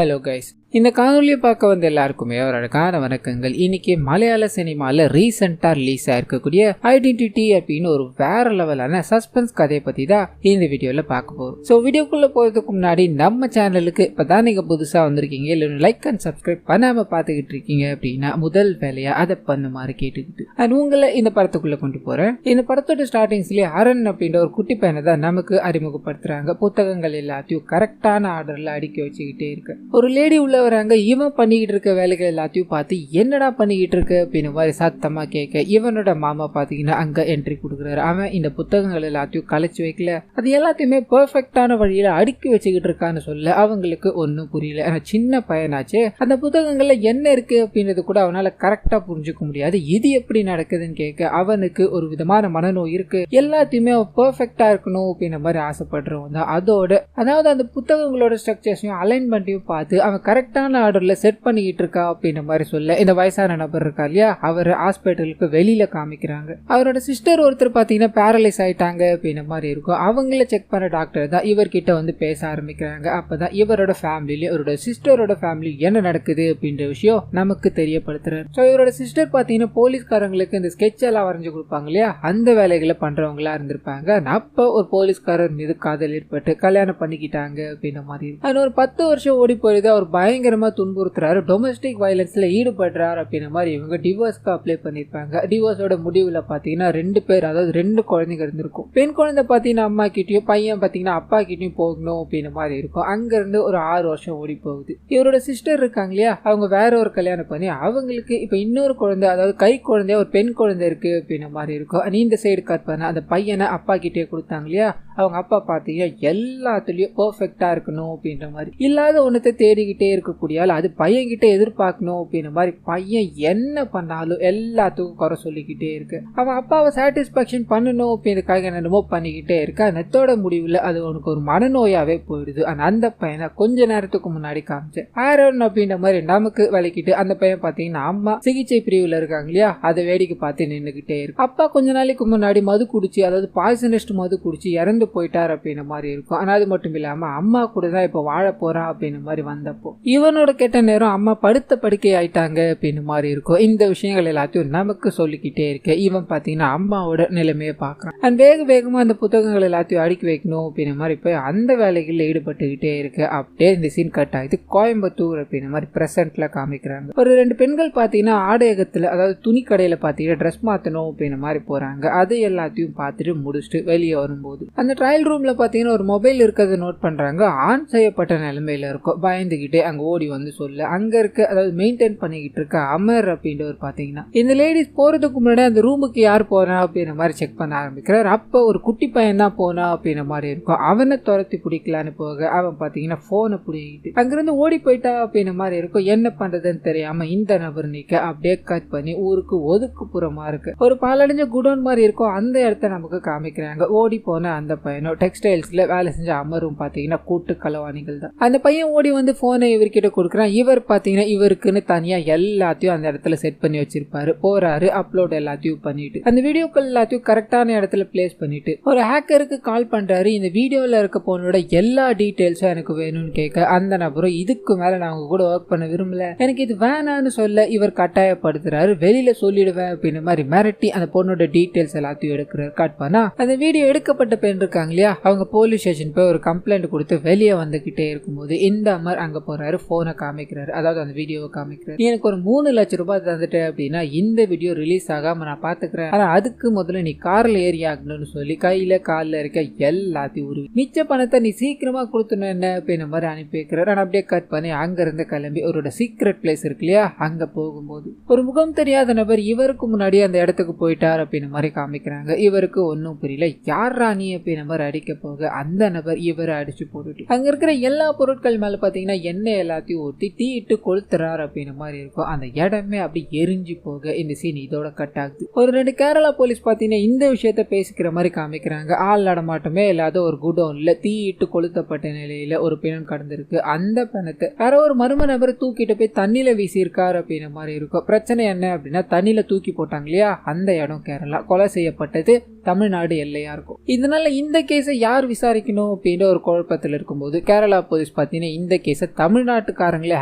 Hello guys, இந்த காணொலியை பார்க்க வந்த எல்லாருக்குமே ஒரு அழகான வணக்கங்கள். இன்னைக்கு மலையாள சினிமாவில் ரீசெண்டாக ரிலீஸ் ஆயிருக்கக்கூடிய ஐடென்டிட்டி அப்படின்னு ஒரு வேற லெவலான சஸ்பென்ஸ் கதையை பற்றி தான் இந்த வீடியோவில் பார்க்க போகிறோம். ஸோ வீடியோக்குள்ளே போகிறதுக்கு முன்னாடி நம்ம சேனலுக்கு இப்போ தான் நீங்கள் புதுசாக வந்திருக்கீங்க, இல்லை லைக் அண்ட் சப்ஸ்கிரைப் பண்ணாமல் பார்த்துக்கிட்டு இருக்கீங்க அப்படின்னா முதல் வேலையாக அதை பண்ணுமாறு கேட்டுக்கிட்டு அண்ட் உங்களை இந்த படத்துக்குள்ளே கொண்டு போகிறேன். இந்த படத்தோட ஸ்டார்டிங்ஸ்லேயே அரண் அப்படின்ற ஒரு குட்டி பையனை தான் நமக்கு அறிமுகப்படுத்துகிறாங்க. புத்தகங்கள் எல்லாத்தையும் கரெக்டான ஆர்டரில் அடுக்கி வச்சுக்கிட்டே இருக்கு. ஒரு லேடி உள்ள வராங்க. இவன் பண்ணிக்கிட்டு இருக்க வேலைகள் எல்லாத்தையும் பார்த்து என்னடா பண்ணிக்கிட்டு இருக்கு அப்படின்னு மாதிரி சத்தமா கேட்க இவனோட மாமா பாத்தீங்கன்னா அங்க என்ட்ரி கொடுக்குறாரு. அவன் இந்த புத்தகங்கள் எல்லாத்தையும் கலைச்சு வைக்கல, அது எல்லாத்தையுமே பெர்ஃபெக்டான வழியில அடுக்கி வச்சுக்கிட்டு இருக்கான்னு சொல்ல அவங்களுக்கு ஒன்னும் புரியல. ஆனா சின்ன பையனாச்சு, அந்த புத்தகங்கள்ல என்ன இருக்கு அப்படின்றது கூட அவனால கரெக்டா புரிஞ்சுக்க முடியாது. இது எப்படி நடக்குதுன்னு கேட்க அவனுக்கு ஒரு விதமான மனநோய் இருக்கு, எல்லாத்தையுமே பெர்ஃபெக்டா இருக்கணும் அப்படின்ற மாதிரி ஆசைப்படுறவன் தான். அதோட அதாவது அந்த புத்தகங்களோட ஸ்ட்ரக்சர்ஸையும் அலைன்மெண்ட்டையும் பார்த்து அவன் கரெக்டான ஆர்டர்ல செட் பண்ணிக்கிட்டு இருக்கா அப்படின்ற மாதிரி சொல்ல இந்த வயசான நபர் இருக்கா இல்லையா, அவர் ஹாஸ்பிட்டலுக்கு வெளியில காமிக்கிறாங்க. அவரோட சிஸ்டர் ஒருத்தர் பாத்தீங்கன்னா பேரலைஸ் ஆயிட்டாங்க அப்படின்ற மாதிரி இருக்கும். அவங்கள செக் பண்ண டாக்டர் தான் இவர்கிட்ட வந்து பேச ஆரம்பிக்கிறாங்க. அப்பதான் இவரோட ஃபேமிலியில இவரோட சிஸ்டரோட ஃபேமிலி என்ன நடக்குது அப்படின்ற விஷயம் நமக்கு தெரியப்படுத்துறாரு. ஸோ இவரோட சிஸ்டர் பாத்தீங்கன்னா போலீஸ்காரங்களுக்கு இந்த ஸ்கெட்ச் எல்லாம் வரைஞ்சு கொடுப்பாங்க இல்லையா, அந்த வேலைகளை பண்றவங்களா இருந்திருப்பாங்க. அப்ப ஒரு போலீஸ்காரர் மீது காதல் ஏற்பட்டு கல்யாணம் பண்ணிக்கிட்டாங்க அப்படின்ற மாதிரி. அது ஒரு 10 வருஷம் ஓடி போயிடுது. அவர் பயங்கரமா துன்புறுத்துறாரு, டொமஸ்டிக் வயலன்ஸ்ல ஈடுபடுறாரு அப்படின்ற மாதிரி இவங்க டிவோர்ஸ்க்கு அப்ளை பண்ணிருப்பாங்க. டிவோர்ஸோட முடிவுல பாத்தீங்கன்னா 2 பேர், அதாவது 2 குழந்தைங்க இருந்திருக்கும். பெண் குழந்தை பாத்தீங்கன்னா அம்மா கிட்டயும், பையன் பாத்தீங்கன்னா அப்பா கிட்டயும் போகணும் அப்படின்ற மாதிரி இருக்கும். அங்க இருந்து ஒரு 6 வருஷம் ஓடி போகுது. இவரோட சிஸ்டர் இருக்காங்க இல்லையா, அவங்க வேற ஒரு கல்யாணம் பண்ணி அவங்களுக்கு இப்ப இன்னொரு குழந்தை, அதாவது கை குழந்தைய ஒரு பெண் குழந்தை இருக்கு அப்படின்ற மாதிரி இருக்கும். இந்த சைடு கட் பண்ண அந்த பையனை அப்பா கிட்டே கொடுத்தாங்க இல்லையா, அவங்க அப்பா பாத்தீங்கன்னா எல்லாத்துலயும் பெர்ஃபெக்டா இருக்கணும் அப்படின்ற மாதிரி, இல்லாத ஒன்னத்தை தேடிக்கிட்டே இருக்கக்கூடிய அது பையன் கிட்ட எதிர்பார்க்கணும் அப்படின்ற மாதிரி பையன் என்ன பண்ணாலும் எல்லாத்துக்கும் குறை சொல்லிக்கிட்டே இருக்கு. அவன் அப்பாவை சாட்டிஸ்பாக்சன் பண்ணணும் அப்படின்றதுக்காக என்னமோ பண்ணிக்கிட்டே இருக்கு. நெத்தோட முடிவுல அது உனக்கு ஒரு மனநோயாவே போயிடுது. அந்த பையனை கொஞ்ச நேரத்துக்கு முன்னாடி காமிச்சேன் ஆரோன் அப்படின்ற மாதிரி நமக்கு விளக்கிட்டு அந்த பையன் பாத்தீங்கன்னா அம்மா சிகிச்சை பிரிவுல இருக்காங்க இல்லையா, அதை வேடிக்கை பார்த்து நின்றுகிட்டே இருக்கு. அப்பா கொஞ்ச நாளைக்கு முன்னாடி மது குடிச்சு, அதாவது பாய்சனிஸ்ட் மது குடிச்சு இறந்து போயிட்டார் அப்படின்ற மாதிரி இருக்கும். ஆனா அது மட்டும் இல்லாம அம்மா கூட தான் இப்ப வாழ போறா அப்படின்ற மாதிரி வந்தப்போ இவனோட கெட்ட நேரம் அம்மா படுத்த படுக்கை ஆயிட்டாங்க அப்படின்னு மாதிரி இருக்கும். இந்த விஷயங்கள் எல்லாத்தையும் நமக்கு சொல்லிக்கிட்டே இருக்கு. இவன் பாத்தீங்கன்னா அம்மாவோட நிலைமையை பாக்குறான். அண்ட் வேகமா அந்த புத்தகங்கள் எல்லாத்தையும் அடுக்கி வைக்கணும் அப்படின்ற மாதிரி போய் அந்த வேலைகள்ல ஈடுபட்டுக்கிட்டே இருக்கு. அப்படியே இந்த சீன் கட் ஆகுது. கோயம்புத்தூர் அப்படின்ற மாதிரி பிரசன்ட்ல காமிக்கிறாங்க. ஒரு 2 பெண்கள் பாத்தீங்கன்னா ஆடையகத்துல, அதாவது துணி கடையில பாத்தீங்கன்னா ட்ரெஸ் மாத்தணும் அப்படின்ற மாதிரி போறாங்க. அது எல்லாத்தையும் பார்த்துட்டு முடிச்சுட்டு வெளியே வரும்போது அந்த ட்ரையல் ரூம்ல பாத்தீங்கன்னா ஒரு மொபைல் இருக்கிறத நோட் பண்றாங்க. ஆன் செய்யப்பட்ட நிலைமையில இருக்கும். பயந்துகிட்டே அங்க ஓடி வந்து சொல்ல அங்க இருக்க, அதாவது மெயின்டைன் பண்ணிக்கிட்டு இருக்க அமர் அப்படின்றவர் பாத்தீங்கன்னா இந்த லேடிஸ் போறதுக்கு முன்னாடி அந்த ரூமுக்கு யார் போறா அப்படின்ற மாதிரி செக் பண்ண ஆரம்பிக்கிறார். அப்ப ஒரு குட்டி பையன் தான் போனா அப்படின்ற மாதிரி இருக்கும். அவனை துரத்தி பிடிக்கலான்னு போக அவன் பாத்தீங்கன்னா போனை பிடிக்கிட்டு அங்கிருந்து ஓடி போயிட்டா அப்படின்ற மாதிரி இருக்கும். என்ன பண்றதுன்னு தெரியாம இந்த நபர் நிக்க அப்படியே கட் பண்ணி ஊருக்கு ஒதுக்குப்புறமா இருக்கு ஒரு பாலடைஞ்ச குடோன் மாதிரி இருக்கும். அந்த இடத்த நமக்கு காமிக்கிறாங்க. ஓடி போன அந்த பையனும் டெக்ஸ்டைல்ஸ்ல வேலை செஞ்ச அமரும் பாத்தீங்கன்னா கூட்டு களவாணிகள் தான். அந்த பையன் ஓடி வந்து போனை இவர்கிட்ட கொடுக்குறான். இவர் பாத்தீங்கன்னா இவருக்குன்னு தனியா எல்லாத்தையும் அந்த இடத்துல செட் பண்ணி வச்சிருப்பாரு. போறாரு, அப்லோட் எல்லாத்தையும் பண்ணிட்டு அந்த வீடியோக்கள் எல்லாத்தையும் கரெக்டான இடத்துல பிளேஸ் பண்ணிட்டு ஒரு ஹேக்கருக்கு கால் பண்றாரு. இந்த வீடியோல இருக்க போனோட எல்லா டீடைல்ஸும் எனக்கு வேணும்னு கேட்க அந்த நபரும் இதுக்கு மேல நான் உங்க கூட ஒர்க் பண்ண விரும்பல, எனக்கு இது வேணான்னு சொல்ல இவர் கட்டாயப்படுத்துறாரு. வெளியில சொல்லிடுவேன் அப்படின்னு மாதிரி மிரட்டி அந்த பொண்ணோட டீடைல்ஸ் எல்லாத்தையும் எடுக்கிறாரு. கட் பண்ணா அந்த வீடியோ எடுக்கப்பட்ட பெண் இருக்காங்க இல்லையா, அவங்க போலீஸ் ஸ்டேஷன் போய் ஒரு கம்ப்ளைண்ட் கொடுத்து வெளியே வந்துகிட்டே இருக்கும்போது இந்த அமர் அங்க போறாரு. போனை காமிக்கிறாரு, அதாவது அந்த வீடியோவை காமிக்கிறாரு. எனக்கு ஒரு 3 லட்சம் ரூபாய் தந்துட்டு அப்படின்னா இந்த வீடியோ ரிலீஸ் ஆகாம நான் பாத்துக்கிறேன், ஆனா அதுக்கு முதல்ல நீ கார்ல ஏறி ஆகணும்னு சொல்லி கையில கால்ல இருக்க எல்லாத்தையும் உருவி மிச்ச பணத்தை நீ சீக்கிரமா கொடுத்துன என்ன அப்படின்னு மாதிரி அனுப்பி வைக்கிறாரு. ஆனா அப்படியே கட் பண்ணி அங்க இருந்து கிளம்பி அவரோட சீக்ரெட் பிளேஸ் இருக்கு இல்லையா, அங்க போகும்போது ஒரு முகம் தெரியாத நபர் இவருக்கு முன்னாடி அந்த இடத்துக்கு போயிட்டார் அப்படின்னு மாதிரி காமிக்கிறாங்க. இவருக்கு ஒன்னும் புரியல, யார் ராணி அப்படின்னு மாதிரி அடிக்க போக அந்த நபர் இவரை அடிச்சு போட்டுட்டு அங்க இருக்கிற எல்லா பொருட்கள் மேல பாத்தீங்கன்னா எண்ணெய் எல்லாத்தையும் ஊற்றி தீயிட்டு கொளுத்துறாரு அப்படின்னு மாதிரி இருக்கும். அந்த இடமே அப்படி எரிஞ்சு போக இந்த சீன் இதோட கட் ஆகுது. ஒரு 2 கேரளா போலீஸ் பாத்தீங்கன்னா இந்த விஷயத்த பேசிக்கிற மாதிரி காமிக்கிறாங்க. ஆள் நடமாட்டமே இல்லாத ஒரு குடோன்ல தீயிட்டு கொளுத்தப்பட்ட நிலையில ஒரு பிணம் கடந்திருக்கு. அந்த பிணத்தை வேற ஒரு மர்ம நபர் தூக்கிட்டு போய் தண்ணியில வீசி இருக்காரு அப்படின்ற மாதிரி இருக்கும். பிரச்சனை என்ன அப்படின்னா தண்ணியில தூக்கி போட்டாங்க இல்லையா, அந்த இடம் கேரளா. கொலை செய்யப்பட்டது தமிழ்நாடு எல்லையா இருக்கும். இதனால இந்த கேஸை யார் விசாரிக்கணும் அப்படின்ற ஒரு குழப்பத்தில் இருக்கும்போது கேரளா போலீஸ் பார்த்தீங்கன்னா இந்த கேஸை தமிழ்நாட்டுக்காரங்களே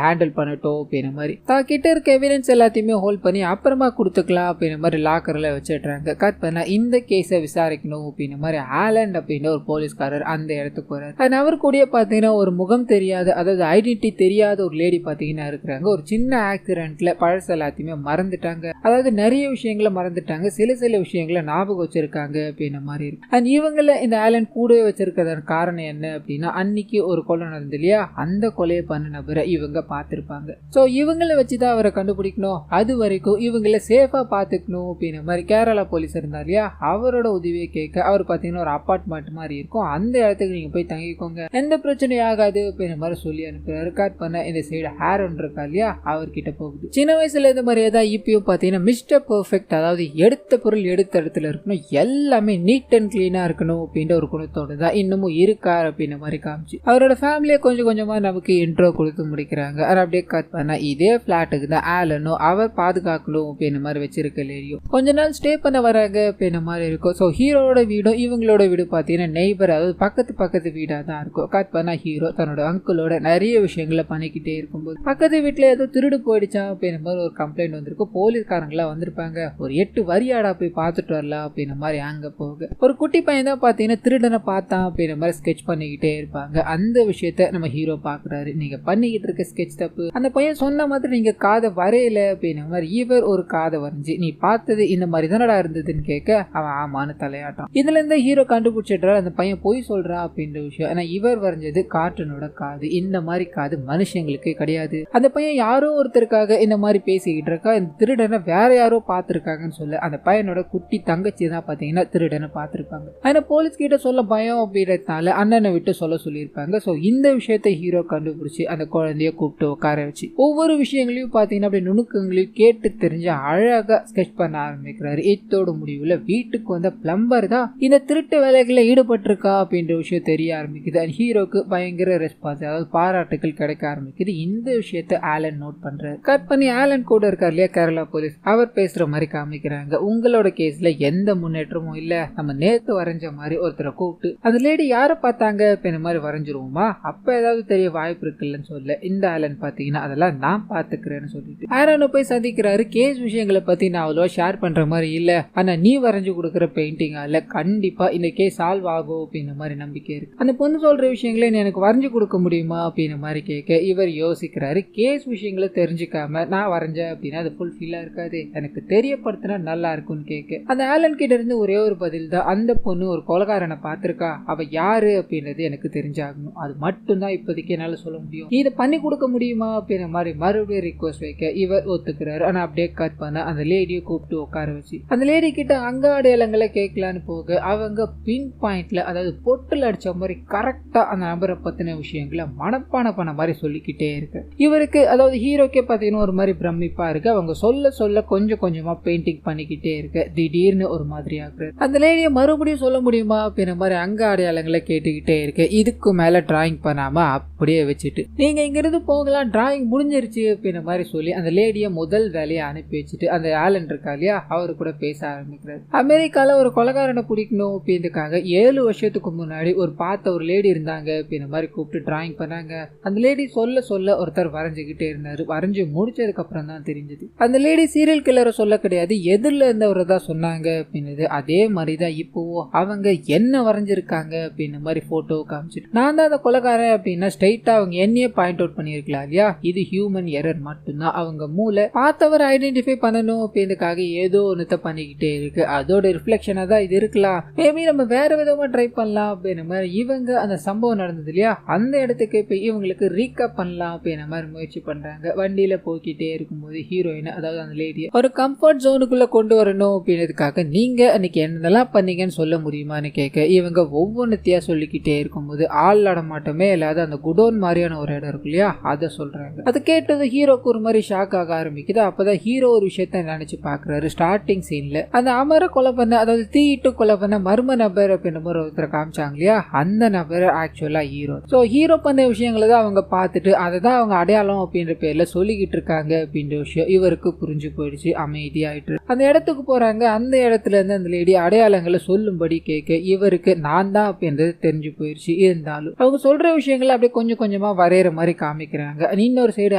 ஹேண்டில் பண்ணட்டும் அப்படின்ற மாதிரி கிட்ட இருக்க எவிடன்ஸ் எல்லாத்தையுமே ஹோல்ட் பண்ணி அப்புறமா கொடுத்துக்கலாம் அப்படின்ற மாதிரி லாக்கர்ல வச்சிடுறாங்க. கட் பண்ண இந்த கேஸை விசாரிக்கணும் அப்படின்ற மாதிரி ஆலன் அப்படின்ற ஒரு போலீஸ்காரர் அந்த இடத்துக்கு போறாரு. அவர் கூட பார்த்தீங்கன்னா ஒரு முகம் தெரியாத, அதாவது ஐடென்டிட்டி தெரியாத ஒரு லேடி பார்த்தீங்கன்னா இருக்கிறாங்க. ஒரு சின்ன ஆக்சிடென்ட்ல பழசு எல்லாத்தையுமே மறந்துட்டாங்க, அதாவது நிறைய விஷயங்களை மறந்துட்டாங்க, சில விஷயங்களை ஞாபகம் வச்சிருக்காங்க அப்படின்ற மாதிரி இருக்கு. அண்ட் இவங்கள இந்த ஆலன் கூடவே வச்சிருக்கிறதான காரணம் என்ன அப்படின்னா அன்னைக்கு ஒரு கொலை நடந்து இல்லையா, அந்த கொலையை பண்ண நபரை இவங்க பார்த்திருப்பாங்க. ஸோ இவங்களை வச்சுதான் அவரை கண்டுபிடிக்கணும், அது வரைக்கும் இவங்களை சேஃபா பார்த்துக்கணும் அப்படின்ற மாதிரி கேரளா போலீஸ் இருந்தார் இல்லையா, அவரோட உதவியை கேட்க அவர் பார்த்தீங்கன்னா ஒரு அபார்ட்மெண்ட் மாதிரி இருக்கும், அந்த இடத்துக்கு நீங்க போய் தங்கிக்கோங்க, எந்த பிரச்சனையும் ஆகாது அப்படின்ற மாதிரி சொல்லி அனுப்புறாரு. கட் பண்ண இந்த சைடு ஹேரன் இருக்கா இல்லையா, அவர்கிட்ட போகுது. சின்ன வயசுல இந்த மாதிரியே தான் இப்பயும் பார்த்தீங்கன்னா மிஸ்டர் பெர்ஃபெக்ட், அதாவது எடுத்த பொருள் எடுத்த இடத்துல இருக்கணும், எல்லாமே நீட் அண்ட் கிளீனா இருக்கணும் அப்படின்ற ஒரு குணத்தோடு தான் இன்னமும் இருக்கார் அப்படின்ற மாதிரி காமிச்சு அவரோட ஃபேமிலியை கொஞ்சம் கொஞ்சமா நமக்கு இன்ட்ரோ கொடுத்து முடிக்கிறாங்க. அதை அப்படியே கட் பண்ண இதே பிளாட்டுக்கு தான் ஆலனும் அவர் பாதுகாக்கணும் அப்படின்ற மாதிரி வச்சிருக்க லேடியும் கொஞ்ச நாள் ஸ்டே பண்ண வராங்க அப்படின்ற மாதிரி இருக்கும். ஸோ ஹீரோட வீடும் இவங்களோட வீடு பார்த்தீங்கன்னா நெய்பர், அதாவது பக்கத்து வீடாக தான் இருக்கும். கட் பண்ணா ஹீரோ தன்னோட அங்கிளோட நிறைய விஷயங்களை பண்ணிக்கிட்டே இருக்கும்போது பக்கத்து வீட்டில் ஏதோ திருடு போயிடுச்சா அப்படின்ற மாதிரி ஒரு கம்ப்ளைண்ட் வந்திருக்கும். போலீஸ்காரங்களாம் வந்திருப்பாங்க, ஒரு 8 வரியாடா போய் பார்த்துட்டு வரலாம் அப்படின்ற மாதிரி அங்க போக ஒரு குட்டி பையன் தான் பார்த்தீங்கன்னா திருடனை பார்த்தான் அப்படின்ற மாதிரி ஸ்கெட்ச் பண்ணிக்கிட்டே இருப்பாங்க. அந்த விஷயத்த நம்ம ஹீரோ பாக்குறாரு, நீங்க பண்ணிக்கிட்டு இருக்க ஸ்கெட்ச் தப்பு, அந்த பையன் சொன்ன மாதிரி நீங்க காதை வரையல அப்படின்ற மாதிரி இவர் ஒரு காதை வரைஞ்சி நீ பார்த்தது இந்த மாதிரி தானடா இருந்ததுன்னு கேட்க அவன் ஆமான்னு தலையாட்டான். இதுல இருந்து ஹீரோ கண்டுபிடிச்சிடுறாரு அந்த பையன் பொய் சொல்றா அப்படின்ற விஷயம். ஆனா இவர் வரைஞ்சது கார்ட்டூனோட காது, இந்த மாதிரி காது மனுஷங்களுக்கு கிடையாது. அந்த பையன் யாரோ ஒருத்தருக்காக இந்த மாதிரி பேசிக்கிட்டு இருக்கா, இந்த திருடனை வேற யாரோ பார்த்திருக்காங்கன்னு சொல்ல அந்த பையனோட குட்டி தங்கச்சி தான் பாத்தீங்கன்னா திருடனை பார்த்திருப்பாங்க. ஆனா போலீஸ் கிட்ட சொல்ல பயம் அப்படின்றதுனால அண்ணனை விட்டு சொல்ல சொல்லியிருப்பாங்க. ஸோ இந்த விஷயத்தை ஹீரோ கண்டுபிடிச்சி அந்த குழந்தைய கூப்பிட்டு உட்கார வச்சு ஒவ்வொரு விஷயங்களையும் பார்த்தீங்கன்னா அப்படி நுணுக்கங்களையும் கேட்டு தெரிஞ்ச அழகா ஸ்கெட்ச் பண்ண ஆரம்பிக்கிறாரு. இத்தோட முடிவுல வீட்டுக்கு வந்த பிளம்பர் தான் இந்த திருட்டு வேலைகளில் ஈடுபட்டிருக்கா அப்படின்ற விஷயம் தெரிய ஆரம்பிக்குது. அண்ட் ஹீரோக்கு பயங்கர ரெஸ்பான்ஸ், அதாவது பாராட்டுகள் கிடைக்க ஆரம்பிக்குது. இந்த விஷயத்த ஆலன் நோட் பண்றாரு. கட் பண்ணி ஆலன் கூட இருக்கார் இல்லையா கேரளா போலீஸ், அவர் பேசுற மாதிரி காமிக்கிறாங்க. உங்களோட கேஸ்ல எந்த முன்னேற்றமும் இல்ல, நம்ம நேத்து வரைஞ்ச மாதிரி ஒருத்தரை கூப்பிட்டு அந்த லேடி யாரை பார்த்தாங்க இந்த மாதிரி வரைஞ்சிருவோமா, அப்ப ஏதாவது தெரிய வாய்ப்பு இருக்குல்லன்னு சொல்ல இந்த ஆலன் பாத்தீங்கன்னா அதெல்லாம் நான் பாத்துக்கிறேன்னு சொல்லிட்டு ஆலனை போய் சந்திக்கிறாரு. கேஸ் விஷயங்களை பத்தி நான் அவ்வளவா ஷேர் பண்ற மாதிரி இல்ல, ஆனா நீ வரைஞ்சு கொடுக்குற பெயிண்டிங்கால கண்டிப்பா இந்த கேஸ் சால்வ் ஆகும் அப்படின்ற மாதிரி நம்பிக்கை இருக்கு. அந்த பொண்ணு சொல்ற விஷயங்களை எனக்கு வரைஞ்சு கொடுக்க முடியுமா அப்படின்ற மாதிரி கேட்க இவர் யோசிக்கிறாரு. கேஸ் விஷயங்களை தெரிஞ்சுக்காம நான் வரைஞ்சேன் அப்படின்னா அது ஃபுல்ஃபில்லா இருக்காது, எனக்கு தெரியப்படுத்தினா நல்லா இருக்கும்னு கேட்க அந்த ஆலன் கிட்ட இருந்து ஒரே ஒரு பதில் தான், அந்த பொண்ணு ஒரு கொலைகாரனை பார்த்திருக்கா, அவ யாரு அப்படின்றது எனக்கு தெரிஞ்சாகணும், அது மட்டும் தான் இப்போதைக்கு என்னால சொல்ல முடியும், இதை பண்ணி கொடுக்க முடியுமா அப்படின்ற மாதிரி மறுபடியும் ரிக்வஸ்ட் வைக்க இவர் ஒத்துக்கிறாரு. ஆனா அப்படியே கட் பண்ண அந்த லேடியை கூப்பிட்டு உட்கார வச்சு அந்த லேடி கிட்ட அங்க அடையாளங்களை கேட்கலான்னு போக அவங்க பின் பாயிண்ட்ல, அதாவது பொட்டில் அடிச்ச மாதிரி கரெக்டா அந்த நபரை பத்தின விஷயங்களை மனப்பான பண்ண மாதிரி சொல்லிக்கிட்டே இருக்கு. இவருக்கு அதாவது ஹீரோக்கே பார்த்தீங்கன்னா ஒரு மாதிரி பிரமிப்பா இருக்கு. அவங்க சொல்ல கொஞ்சம் கொஞ்சமா பெயிண்டிங் பண்ணிக்கிட்டே இருக்கு. திடீர்னு ஒரு மாதிரி ஆகுறது. அந்த லேடியை மறுபடியும் சொல்ல முடியுமா அப்படின்ற மாதிரி அங்க அடையாளங்களை கேட்டுக்கிட்டே இருக்கு. இதுக்கு மேல டிராயிங் பண்ணாம அப்படியே வச்சுட்டு நீங்க இங்கிருந்து போகலாம், டிராயிங் முடிஞ்சிருச்சு அப்படின்ற மாதிரி சொல்லி அந்த லேடியை முதல் வேலையை அனுப்பி வச்சுட்டு அந்த ஆலன் இருக்கா இல்லையா அவரு கூட பேச ஆரம்பிக்கிறாரு. அமெரிக்கால ஒரு கொலைகாரனை பிடிக்கணும் அப்படின்றதுக்காக 7 வருஷத்துக்கு முன்னாடி ஒரு பார்த்த ஒரு லேடி இருந்தாங்க அப்படின்ற மாதிரி கூப்பிட்டு டிராயிங் பண்ணாங்க. அந்த லேடி சொல்ல ஒருத்தர் வரைஞ்சுக்கிட்டே இருந்தாரு. வரைஞ்சு முடிச்சதுக்கு அப்புறம் தான் தெரிஞ்சது அந்த லேடி சீரியல் கில்லரை சொல்ல கிடையாது, எதிரில் இருந்தவரை தான் சொன்னாங்க அப்படின்னு. அதே மாதிரிதான் இப்போ அவங்க என்ன வரைஞ்சிருக்காங்க அப்படின்ற மாதிரி போட்டோ காமிச்சிட்டு நான் தான் அந்த கொலைகாரன் அப்படின்னா ஸ்ட்ரைட்டா அவங்க என்னையே பாயிண்ட் அவுட் பண்ணிருக்கலாம் இல்லையா. இது ஹியூமன் எரர் மட்டும்தான், அவங்க மூளை பார்த்தவர் ஐடென்டிஃபை பண்ணணும் அப்படின்றதுக்காக ஏதோ ஒன்றத்தை பண்ணிக்கிட்டே இருக்கு. அதோட ரிஃப்ளெக்ஷனா தான் இது இருக்கலாம், மேபி நம்ம வேற விதமா ட்ரை பண்ணலாம் அப்படின்ற மாதிரி இவங்க அந்த சம்பவம் நடந்தது இல்லையா அந்த இடத்துக்கு போய் இவங்களுக்கு ரீகப் பண்ணலாம் அப்படின்ற மாதிரி முயற்சி பண்றாங்க. வண்டியில போய்கிட்டே இருக்கும்போது ஹீரோயின், அதாவது அந்த லேடியை ஒரு கம்ஃபர்ட் ஜோனுக்குள்ள கொண்டு வரணும் அப்படின்றதுக்காக நீங்க அன்னைக்கு என்னெல்லாம் பண்ணீங்கன்னு சொல்ல முடியுமான்னு கேட்க இவங்க ஒவ்வொன்றுத்தையா சொல்லிக்கிட்டே இருக்கும்போது ஆள் நடமாட்டமே இல்லாத அந்த குடோன் மாதிரியான ஒரு இடம் இருக்கு இல்லையா அதை சொல்றாங்க. அதை கேட்டது ஹீரோக்கு ஒரு மாதிரி ஷாக் ஆக ஆரம்பிக்குது. அப்பதான் ஹீரோ ஒரு விஷயத்த நினைச்சு பாக்குறாரு. ஸ்டார்டிங் சீன்ல அந்த அமர கொலை பண்ண, அதாவது தீயிட்டு கொலை பண்ண மர்ம நபர் அப்படின்ற மாதிரி ஒருத்தரை காமிச்சாங்க இல்லையா, அந்த நபர் ஆக்சுவலா ஹீரோ. ஸோ ஹீரோ பண்ண விஷயங்களை தான் அவங்க பார்த்துட்டு அதை தான் அவங்க அடையாளம் அப்படின்ற பேர்ல சொல்லிக்கிட்டு இருக்காங்க அப்படின்ற விஷயம் இவருக்கு புரிஞ்சு போயிடுச்சு. அமைதியாயிட்டு அந்த இடத்துக்கு போறாங்க. அந்த இடத்துல இருந்து அந்த லேடி லேடி அடையாளங்களை சொல்லும்படி கேட்க இவருக்கு நான் தான் அப்படின்றது தெரிஞ்சு போயிடுச்சு. இருந்தாலும் அவங்க சொல்ற விஷயங்களை அப்படியே கொஞ்சம் கொஞ்சமா வரைகிற மாதிரி காமிக்கிறாங்க. இன்னொரு சைடு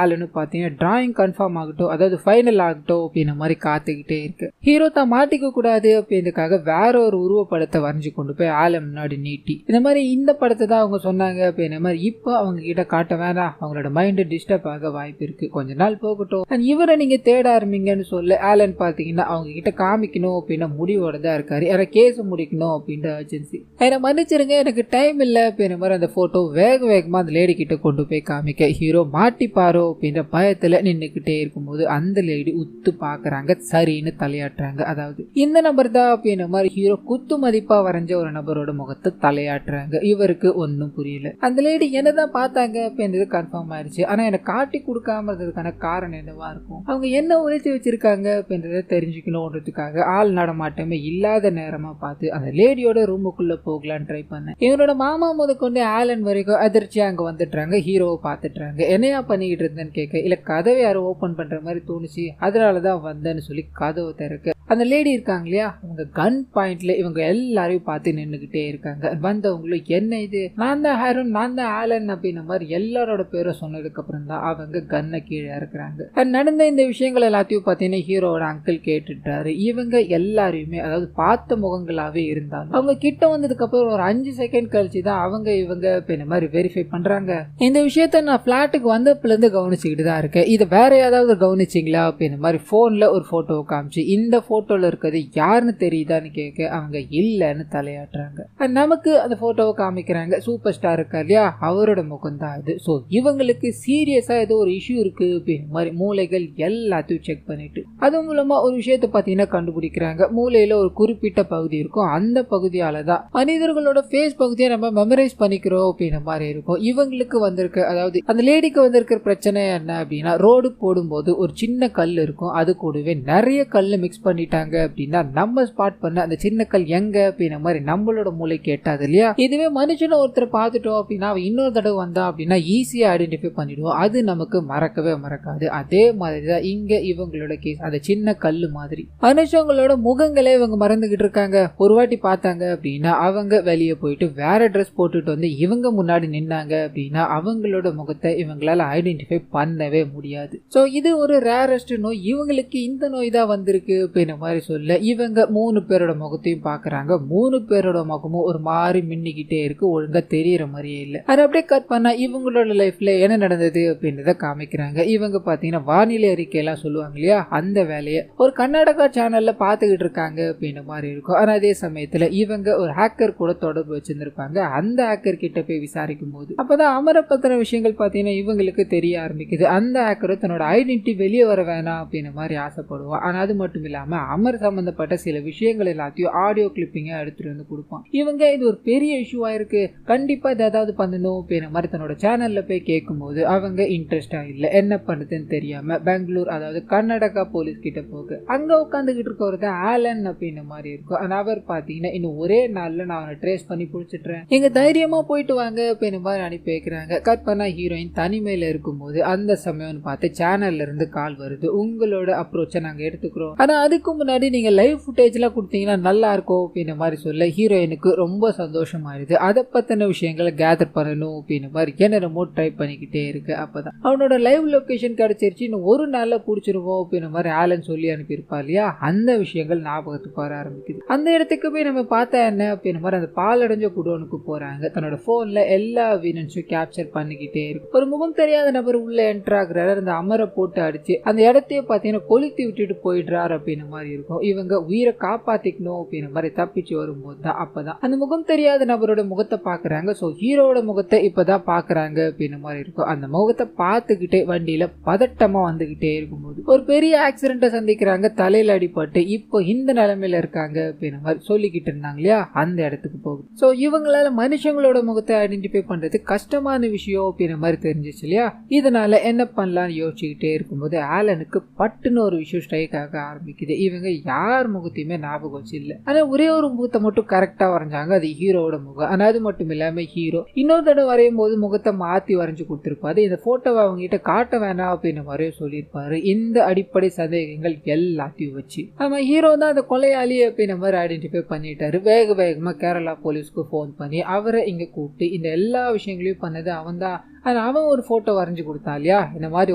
ஆலன்னு பார்த்தீங்கன்னா டிராயிங் கன்ஃபார்ம் ஆகட்டும், அதாவது ஃபைனல் ஆகட்டும் அப்படின்ற மாதிரி காத்துக்கிட்டே இருக்கு. ஹீரோ தான் மாட்டிக்க கூடாது அப்படின்றதுக்காக வேற ஒரு உருவப்படத்தை வரைஞ்சு கொண்டு போய் ஆலம் முன்னாடி நீட்டி இந்த மாதிரி இந்த படத்தை தான் அவங்க சொன்னாங்க அப்படின்ற மாதிரி இப்போ அவங்க கிட்ட காட்ட வேணாம், அவங்களோட மைண்ட் டிஸ்டர்ப் ஆக வாய்ப்பு இருக்கு, கொஞ்ச நாள் போகட்டும், இவரை நீங்க தேட ஆரம்பிங்கன்னு சொல்ல ஆலன் பாத்தீங்கன்னா அவங்க கிட்ட காமிக்கணும் அப்படின்னா முடிவோட தான் இருக்காரு. ஏன்னா கேஸ் முடிக்கணும் அப்படின்ற அர்ஜென்சி. என்ன மன்னிச்சிருங்க, எனக்கு டைம் இல்லை அப்படின்ற மாதிரி அந்த போட்டோ வேகமா அந்த லேடி கிட்ட கொண்டு போய் காமிக்க ஹீரோ மாட்டிப்பாரோ அப்படின்ற பயத்துல நின்றுகிட்டே இருக்கும்போது அந்த லேடி உத்து பாக்குறாங்க, சரின்னு தலையாட்டுறாங்க. அதாவது இந்த நபர் தான் அப்படின்ற மாதிரி ஹீரோ குத்து மதிப்பா வரைஞ்ச ஒரு நபரோட முகத்தை தலையாட்டுறாங்க. இவருக்கு ஒன்னும் புரியல. அந்த லேடி என்னதான் பார்த்தாங்க அப்படின்றது கன்ஃபார்ம் ஆயிடுச்சு. ஆனா எனக்கு காட்டி கொடுக்காம இருந்ததுக்கான காரணம் என்னவா இருக்கும், அவங்க என்ன உழைச்சி வச்சிருக்காங்க அப்படின்றத தெரிஞ்சுக்கணும்ன்றதுக்காக ஆள் நடமாட்டமே இல்லாத நேரமா பார்த்து அந்த லேடியோட ரூமுக்குள்ள போகலான்னு ட்ரை பண்ணேன். இவனோட மாமா முதற்கொண்டு ஆலன் வரைக்கும் அதிர்ச்சியா அங்க வந்துட்டுறாங்க. ஹீரோவை பார்த்துட்டுறாங்க. என்னையா பண்ணிக்கிட்டு இருந்தேன்னு கேட்க, இல்ல கதவை யாரும் ஓபன் பண்ற மாதிரி தோணுச்சு, அதனாலதான் வந்தேன்னு சொல்லி கதவை திறக்க அந்த லேடி இருக்காங்க இல்லையா, அவங்க கன் பாயிண்ட்ல இவங்க எல்லாரையும் பார்த்து நின்றுகிட்டே இருக்காங்க. வந்தவங்களும் என்ன இது, நான் தான் ஹாரன், நான் தான் ஆலன் அப்படின்ற மாதிரி எல்லாரோட பேரை சொன்னதுக்கு அப்புறம் தான் அவங்க கன்னை கீழே இறக்குறாங்க. நடந்த இந்த விஷயங்கள் எல்லாத்தையும் பார்த்தீங்கன்னா ஹீரோவோட அங்கிள் கேட்டுட்டாரு. இவங்க எல்லாரையுமே அதாவது பார்த்த முகங்களாவே இருந்தாலும் அவங்க கிட்ட வந்ததுக்கு அப்புறம் ஒரு 5 செகண்ட் கழிச்சு தான் அவங்க இவங்க இந்த மாதிரி வெரிஃபை பண்றாங்க. இந்த விஷயத்த நான் பிளாட்டுக்கு வந்தப்பல இருந்து கவனிச்சுக்கிட்டு தான் இருக்கேன். இதை வேற ஏதாவது கவனிச்சிங்களா அப்படின்ற மாதிரி போன்ல ஒரு போட்டோவை காமிச்சு இந்த போட்டோல இருக்கிறது யாருன்னு தெரியுதான்னு கேட்க அவங்க இல்லன்னு தலையாட்டுறாங்க. நமக்கு அந்த போட்டோவை காமிக்கிறாங்க. சூப்பர் ஸ்டார் இருக்கா இல்லையா, அவரோட முகம் தான் அது. ஸோ இவங்களுக்கு சீரியஸா ஏதோ ஒரு இஷ்யூ இருக்கு அப்படின்னு மாதிரி மூளைகள் எல்லாத்தையும் செக் பண்ணிட்டு அது மூலமா ஒரு விஷயத்த பார்த்தீங்கன்னா கண்டுபிடிக்கிறாங்க. மூளையில ஒரு குறிப்பிட்ட பகுதி இருக்கும், அந்த பகுதியால தான் மனிதர்களோட ஃபேஸ் பகுதியை நம்ம மெமரைஸ் பண்ணிக்கிறோம் அப்படின்ற மாதிரி இருக்கும். இவங்களுக்கு வந்திருக்க அதாவது அந்த லேடிக்கு வந்திருக்கிற பிரச்சனை என்ன அப்படின்னா, ரோடு போடும்போது ஒரு சின்ன கல் இருக்கும், அது கூடவே நிறைய கல் மிக்ஸ் பண்ணிட்டாங்க அப்படின்னா நம்ம ஸ்பாட் பண்ண அந்த சின்ன கல் எங்க அப்படின்ற மாதிரி நம்மளோட மூளை கேட்டாது இல்லையா. இதுவே மனுஷனை ஒருத்தர் பார்த்துட்டோம் அப்படின்னா இன்னொரு தடவை வந்தா அப்படின்னா ஈஸியா ஐடென்டிஃபை பண்ணிடுவோம், அது நமக்கு மறக்கவே மறக்காது. அதே மாதிரிதான் இங்க இவங்களோட கேஸ், அந்த சின்ன கல்லு மாதிரி மனுஷங்களோட முகங்களே இவங்க மறந்துகிட்டு இருக்காங்க. ஒரு வாட்டி பார்த்தாங்க அப்படின்னா அவங்க வெளியே போயிட்டு வேற ட்ரெஸ் போட்டுட்டு வந்து இவங்க முன்னாடி நின்னாங்க அப்படின்னா அவங்களோட முகத்தை இவங்களால ஐடென்டிஃபை பண்ணவே முடியாது. ஸோ இது ஒரு ரேரஸ்ட் நோய், இவங்களுக்கு இந்த நோய் தான் வந்திருக்கு அப்படின்ற மாதிரி சொல்ல இவங்க 3 பேரோட முகத்தையும் பாக்குறாங்க. 3 பேரோட முகமும் ஒரு மாதிரி மின்னிக்கிட்டே இருக்கு, ஒழுங்கா தெரியற மாதிரியே இல்லை. அது அப்படியே கட் பண்ணா இவங்களோட லைஃப்ல என்ன நடந்தது அப்படின்றத காமிக்கிறாங்க. இவங்க பாத்தீங்கன்னா வானிலை அறிக்கை எல்லாம் சொல்லுவாங்க இல்லையா, அந்த வேலையை ஒரு கர்நாடகா சேனல்ல பாத்துக்கிட்டு இருக்காங்க அப்படின்ற மாதிரி இருக்கும். ஆனா அதே சமயத்துல இவங்க ஒரு ஹேக்கர் கூட தொடர்பு வச்சிருந்திருப்பாங்க. அந்த ஹேக்கர் கிட்ட போய் விசாரிக்கும் போது அப்பதான் அமர பத்தின விஷயங்கள் பாத்தீங்கன்னா இவங்களுக்கு தெரிய ஆரம்பிக்குது. அந்த ஹேக்கரும் தன்னோட ஐடென்டிட்டி வெளியே வர வேணாம் அப்படின்ற மாதிரி ஆசைப்படுவான். ஆனா அது மட்டும் இல்லாம அமர் சம்பந்தப்பட்ட சில விஷயங்கள் எல்லாத்தையும் ஆடியோ கிளிப்பிங்கா எடுத்துட்டு வந்து கொடுப்பான். இவங்க இது ஒரு பெரிய இஷ்யூவா இருக்கு, கண்டிப்பா இது ஏதாவது பண்ணணும் அப்படின்ற மாதிரி தன்னோட சேனல்ல போய் கேட்கும்போது அவங்க இன்ட்ரெஸ்டா இல்ல, என்ன பண்ணுதுன்னு தெரியாம பெங்களூர் அதாவது கர்நாடகா போலீஸ் கிட்ட போக அங்க உட்காந்துக்கிட்டு இருக்கவர் தான் ஆலன் அப்படின்ற மாதிரி இருக்கும். ஆனா அவர் பாத்தீங்கன்னா இன்னும் ஒரே நாள்ல நான் அவனை ட்ரேஸ் பண்ணி பிடிச்சிட்டுறேன், எங்க தைரியமா போயிட்டு வாங்க அப்படின்ற மாதிரி அனுப்பி வைக்கிறாங்க. கட் பண்ணா ஹீரோயின் தனிமையில இருக்கும்போது அந்த சமயம்னு பார்த்து சேனல்ல இருந்து கால் வருது, உங்களோட அப்ரோச்சை நாங்க எடுத்துக்கிறோம், ஆனா அதுக்கு முன்னாடி நீங்க லைவ் ஃபுட்டேஜ் எல்லாம் கொடுத்தீங்கன்னா நல்லா இருக்கும் அப்படின்ற மாதிரி சொல்ல ஹீரோயினுக்கு ரொம்ப சந்தோஷமாயிருது. அதை பத்தின விஷயங்களை கேதர் பண்ணணும் அப்படின்ற மாதிரி என்னென்னமோ ட்ரை பண்ணிக்கிட்டே இருக்கு. அப்பதான் அவனோட லைவ் லொகேஷன் கிடைச்சிருச்சு, இன்னும் ஒரு நாள்ல பிடிச்சிருவோம் அப்படின்ற மாதிரி ஆலன் சொல்லி அனுப்பியிருப்பா இல்லையா, அந்த விஷயங்கள் ஞாபகத்துக்கு வர ஆரம்பிக்குது. அந்த இடத்துக்கு போய் நம்ம பார்த்தா என்ன அப்படின்ற மாதிரி அந்த பாலடைஞ்ச குடோனுக்கு போறாங்க. தன்னோட போன்ல எல்லா வீனன்ஸும் கேப்சர் பண்ணிக்கிட்டே இருக்கு. ஒரு முகம் தெரியாத நபர் உள்ள என்டர் ஆகுறாரு, அந்த அமரை போட்டு அடிச்சு அந்த இடத்தையே பார்த்தீங்கன்னா கொளுத்தி விட்டுட்டு போயிடுறாரு அப்படின்ற மாதிரி இருக்கும். இவங்க உயிரை காப்பாத்திக்கணும் அப்படின்ற மாதிரி தப்பிச்சு வரும்போது தான் அப்பதான் அந்த முகம் தெரியாத நபரோட முகத்தை பாக்குறாங்க. சோ ஹீரோட முகத்தை இப்பதான் பாக்குறாங்க அப்படின்ற மாதிரி இருக்கும். அந்த முகத்தை பார்த்துக்கிட்டே வண்டியில பதட்டமா வந்துகிட்டே இருக்கும்போது ஒரு பெரிய ஆக்சிடென்ட்டை சந்திக்கிறாங்க, தலையில அடிபட்டு இப்போ இந்த நிலைமையில இருக்காங்க அப்படின்ற மாதிரி சொல்லிக்கிட்டு இருந்தாங்க இல்லையா, அந்த இடத்துக்கு போகுது. சோ இவங்களால மனுஷங்களோட முகத்தை ஐடென்டிஃபை பண்றது கஷ்டமான விஷயம் அப்படின்ற மாதிரி தெரிஞ்சிச்சு இல்லையா. இதனால என்ன பண்ணலாம்னு யோசிச்சுக்கிட்டே இருக்கும்போது ஆலனுக்கு பட்டுன்னு ஒரு விஷயம் ஸ்ட்ரைக் ஆக ஆரம்பிக்குது. இவங்க யார் முகத்தையுமே ஞாபகம் வச்சு இல்ல. ஆனா ஒரே ஒரு முகத்தை மட்டும் கரெக்டா வரைஞ்சாங்க, அது ஹீரோவோட முகம். ஆனா அது மட்டும் இல்லாம ஹீரோ இன்னொரு தடவை வரையும் போது முகத்தை மாத்தி வரைஞ்சு கொடுத்திருப்பாரு. இந்த போட்டோவை அவங்க கிட்ட காட்ட வேணாம் அப்படின்னு மாதிரியும் சொல்லியிருப்பாரு. இந்த அடிப்படை சந்தேகங்கள் எல்லாத்தையும் வச்சு நம்ம ஹீரோ தான் அந்த கொலையாளி அப்படின்ற மாதிரி ஐடென்டிஃபை பண்ணிட்டாரு. வேகமா கேரளா போலீஸ்க்கு போன் பண்ணி அவரை இங்க கூப்பிட்டு இந்த எல்லா விஷயங்களையும் பண்ணது அவன் தான். அவன் ஒரு போட்டோ வரைஞ்சு கொடுத்தான் இல்லையா, இந்த மாதிரி